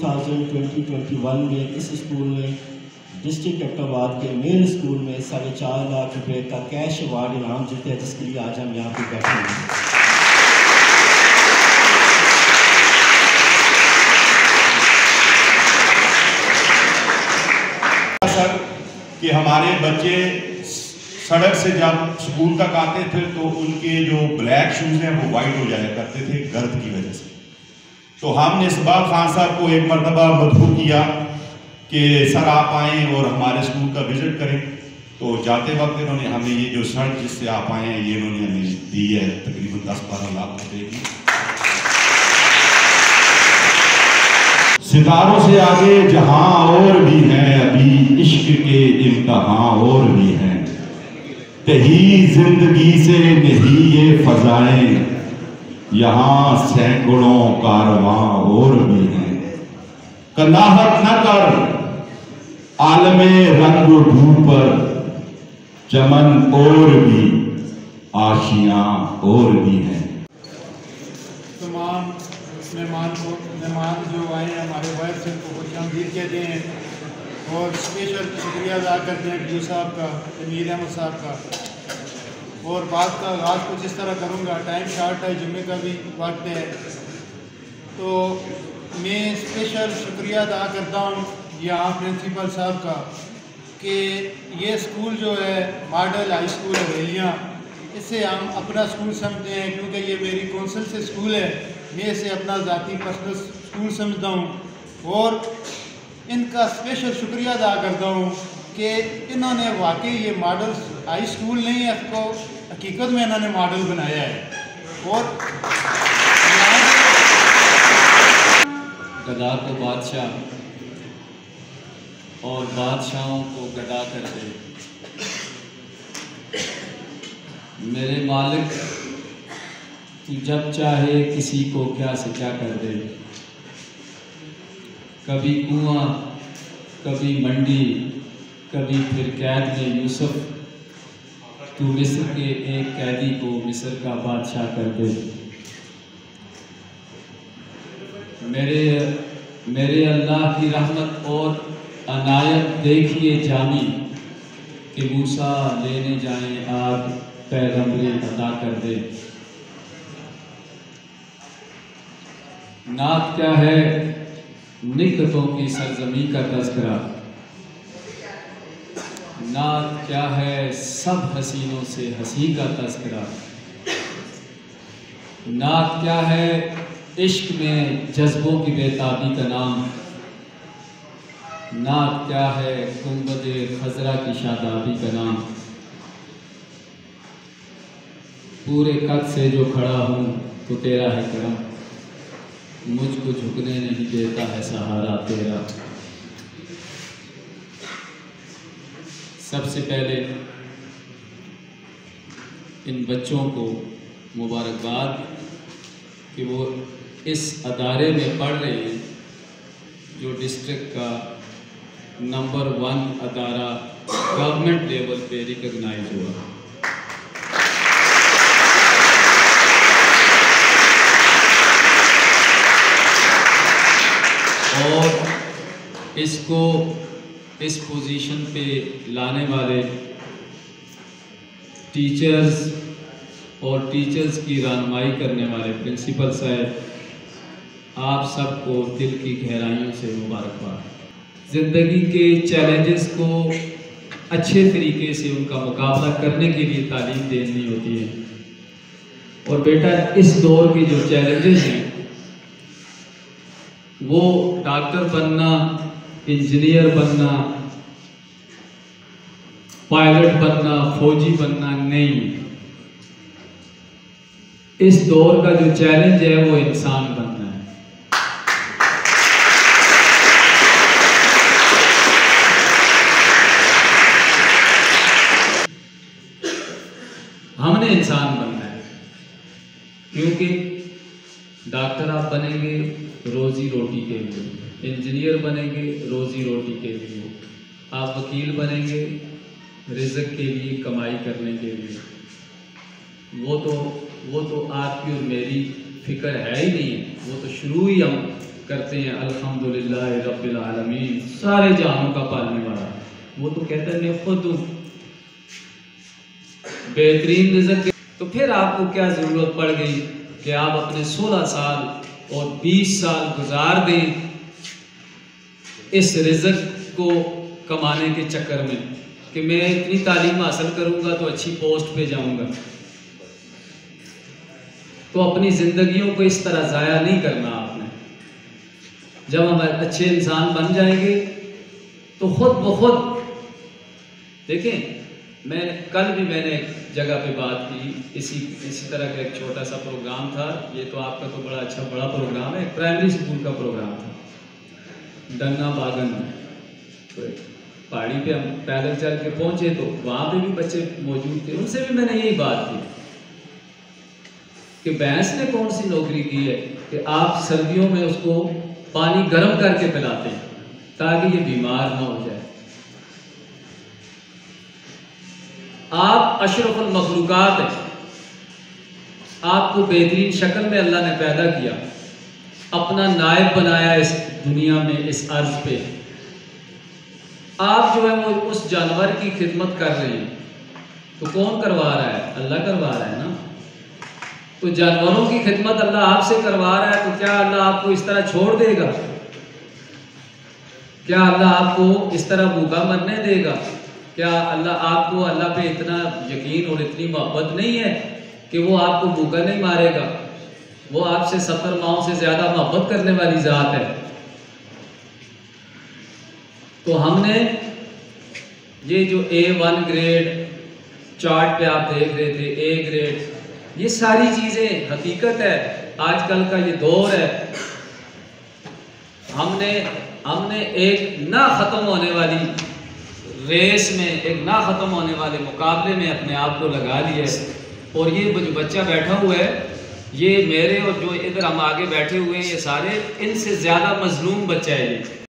2020-21 में इस स्कूल में डिस्ट्रिक्ट कैप्टनबाद के मेन स्कूल में 4.5 लाख रुपए का कैश अवार्ड इनाम जीते हैं, जिसके लिए आज हम यहाँ पे बैठे हैं। सर कि हमारे बच्चे सड़क से जब स्कूल तक आते थे तो उनके जो ब्लैक शूज़ हैं वो वाइट हो जाया करते थे गर्द की वजह से। तो हमने इसबाक खान साहब को एक मरतबा मदबूर किया कि सर आप आएँ और हमारे स्कूल का विज़िट करें। तो जाते वक्त इन्होंने हमें ये जो सड़क जिससे आप आए हैं ये इन्होंने हमें दी है तकरीबन 10-12 लाख रुपए की। सितारों से आगे जहां और भी हैं, अभी इश्क के इम्तहान और भी हैं, कहीं जिंदगी से नहीं ये फजाएं, यहाँ सैकड़ों कारवां और भी हैं। कनाहत न कर आलमे रंग रूप पर, चमन और भी आशियां और भी हैं। तमाम मेहमान जो आए हैं हमारे वाइफ से उनको खुशामदीद कहते हैं और स्पेशल शुक्रिया अदा करते हैं डी साहब का, अमीर अहमद साहब का। और बात का आगाज़ कुछ इस तरह करूँगा, टाइम शार्ट है, जुम्मे का भी वक्त है, तो मैं स्पेशल शुक्रिया अदा करता हूँ यहाँ प्रिंसिपल साहब का कि ये स्कूल जो है मॉडल हाई स्कूल हवेलियाँ, इसे हम अपना स्कूल समझते हैं क्योंकि ये मेरी कौंसिल से स्कूल है। मैं इसे अपना ज़ाती पर्सनल स्कूल समझता हूँ और इनका स्पेशल शुक्रिया अदा करता हूँ कि इन्होंने वाकई ये मॉडल हाई स्कूल नहीं है, इसको हकीकत में इन्होंने मॉडल बनाया है। और गदा को बादशाह और बादशाहों को गदा कर दे, मेरे मालिक तू जब चाहे किसी को क्या से क्या कर दे। कभी कुआं, कभी मंडी, कभी फिर कैद में यूसुफ, तू मिस्र के एक कैदी को मिस्र का बादशाह कर दे। मेरे अल्लाह की रहमत और अनायत देखिए जामी कि मूसा लेने जाएं आग पैगंबरी अता कर दे। नात क्या है निकतों की सरजमी का तज़किरा, नात क्या है सब हसीनों से हसी का तज़किरा, नात क्या है इश्क में जज्बों की बेताबी का नाम, नात क्या है गुंबदे खजरा की शादाबी का नाम। पूरे कद से जो खड़ा हूँ तो तेरा है करम, मुझको झुकने नहीं देता है सहारा तेरा। सबसे पहले इन बच्चों को मुबारकबाद कि वो इस अदारे में पढ़ रहे हैं जो डिस्ट्रिक्ट का नंबर 1 अदारा गवर्नमेंट लेवल पे रिकॉग्नाइज हुआ। और इसको इस पोजीशन पे लाने वाले टीचर्स और टीचर्स की रहनुमाई करने वाले प्रिंसिपल साहब, आप सबको दिल की गहराइयों से मुबारकबाद। ज़िंदगी के चैलेंजेस को अच्छे तरीके से उनका मुकाबला करने के लिए तालीम देनी होती है। और बेटा इस दौर के जो चैलेंजेस हैं वो डॉक्टर बनना, इंजीनियर बनना, पायलट बनना, फौजी बनना नहीं। इस दौर का जो चैलेंज है वो इंसान बनना है। हमने इंसान बनना है क्योंकि डॉक्टर आप बनेंगे रोजी रोटी के लिए, इंजीनियर बनेंगे रोजी रोटी के लिए, आप वकील बनेंगे रिज़्क के लिए, कमाई करने के लिए। वो तो आपकी और मेरी फिक्र है ही नहीं, वो तो शुरू ही हम करते हैं अल्हम्दुलिल्लाह रब्बिल आलमीन, सारे जहानों का पालने वाला। वो तो कहता है मैं खुद हूँ बेहतरीन रिज़्क़। तो फिर आपको क्या ज़रूरत पड़ गई कि आप अपने 16 साल और 20 साल गुजार दें इस रिज़्क़ को कमाने के चक्कर में कि मैं इतनी तालीम हासिल करूँगा तो अच्छी पोस्ट पे जाऊँगा। तो अपनी ज़िंदगियों को इस तरह ज़ाया नहीं करना आपने। जब हम अच्छे इंसान बन जाएंगे तो खुद ब खुद देखें, मैंने एक जगह पे बात की, इसी तरह का एक छोटा सा प्रोग्राम था। ये तो आपका तो बड़ा प्रोग्राम है, एक प्राइमरी स्कूल का प्रोग्राम था डन्ना बागन में। तो पहाड़ी पे हम पैदल चल के पहुंचे तो वहाँ पे भी बच्चे मौजूद थे। उनसे भी मैंने यही बात की कि भैंस ने कौन सी नौकरी की है कि आप सर्दियों में उसको पानी गर्म करके पिलाते हैं ताकि ये बीमार ना हो जाए। आप अशरफुल मखलूकात हैं, आपको बेहतरीन शक्ल में अल्लाह ने पैदा किया, अपना नायब बनाया इस दुनिया में, इस अर्ज पे। आप जो है वो उस जानवर की खिदमत कर रहे हैं, तो कौन करवा रहा है? अल्लाह करवा रहा है ना। तो जानवरों की खिदमत अल्लाह आपसे करवा रहा है, तो क्या अल्लाह आपको इस तरह छोड़ देगा? क्या अल्लाह आपको इस तरह भूखा मरने देगा? क्या अल्लाह पे इतना यकीन और इतनी मोहब्बत नहीं है कि वो आपको भूखा नहीं मारेगा? वो आपसे 70 माओं से ज़्यादा मोहब्बत करने वाली ज़ात है। तो हमने ये जो A1 ग्रेड चार्ट पे आप देख रहे थे, A ग्रेड, ये सारी चीज़ें हकीकत है। आजकल का ये दौर है। हमने एक ना ख़त्म होने वाली रेस में, एक ना ख़त्म होने वाले मुकाबले में अपने आप को लगा लिया है। और ये जो बच्चा बैठा हुआ है, ये मेरे और जो इधर हम आगे बैठे हुए हैं, ये सारे इनसे ज़्यादा मजलूम बच्चा है। ये